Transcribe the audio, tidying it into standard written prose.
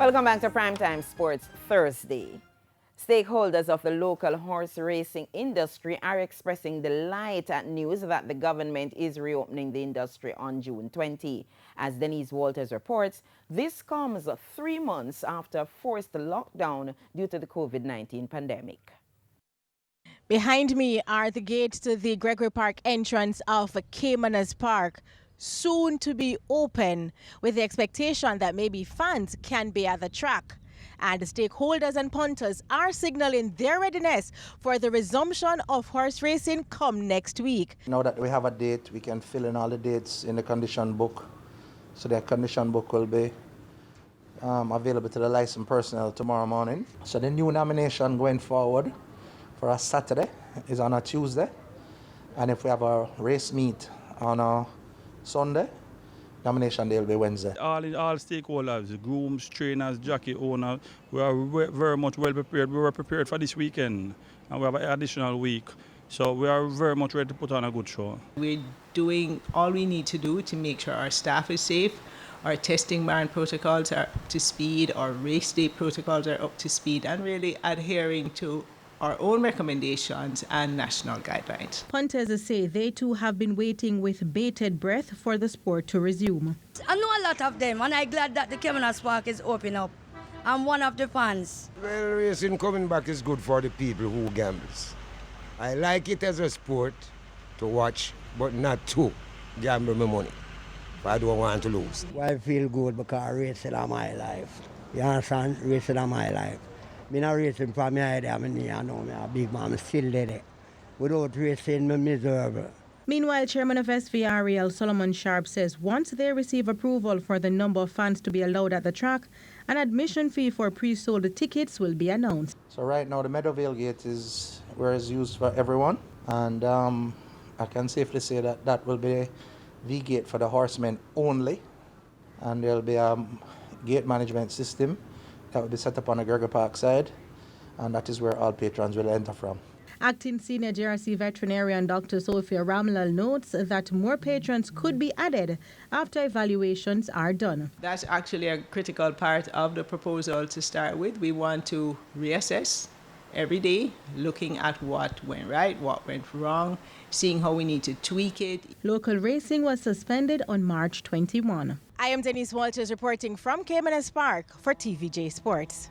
Welcome back to Primetime Sports Thursday. Stakeholders of the local horse racing industry are expressing delight at news that the government is reopening the industry on June 20. As Denise Walters reports, this comes 3 months after a forced lockdown due to the COVID-19 pandemic. Behind me are the gates to the Gregory Park entrance of Caymanas Park, soon to be open, with the expectation that maybe fans can be at the track. And the stakeholders and punters are signaling their readiness for the resumption of horse racing come next week. Now that we have a date, we can fill in all the dates in the condition book. So the condition book will be available to the licensed personnel tomorrow morning. So the new nomination going forward for a Saturday is on a Tuesday. And if we have a race meet on a Sunday, nomination day will be Wednesday. All stakeholders, the grooms, trainers, jockey owners, we are very much well prepared. We were prepared for this weekend and we have an additional week. So we are very much ready to put on a good show. We're doing all we need to do to make sure our staff is safe, our testing barn protocols are up to speed, our race day protocols are up to speed, and really adhering to our own recommendations and national guidelines. Punters say they too have been waiting with bated breath for the sport to resume. I know a lot of them, and I'm glad that the Caymanas Park is open up. I'm one of the fans. Well, racing coming back is good for the people who gambles. I like it as a sport to watch, but not to gamble my money. I don't want to lose. I feel good because racing is my life. You understand? Racing is my life. I'm not racing for my idea. I know I'm a big man. I'm still there. Without racing, I'm miserable. Meanwhile, Chairman of SVREL Solomon Sharp says once they receive approval for the number of fans to be allowed at the track, an admission fee for pre-sold tickets will be announced. So right now the Meadowvale gate is where it's used for everyone. And I can safely say that that will be the gate for the horsemen only. And there will be a gate management system that will be set up on the Gregory Park side, and that is where all patrons will enter from. Acting Senior JRC veterinarian Dr. Sophia Ramlal notes that more patrons could be added after evaluations are done. That's actually a critical part of the proposal to start with. We want to reassess every day, looking at what went right, what went wrong, seeing how we need to tweak it. Local racing was suspended on March 21. I am Denise Walters reporting from Caymanas Park for TVJ Sports.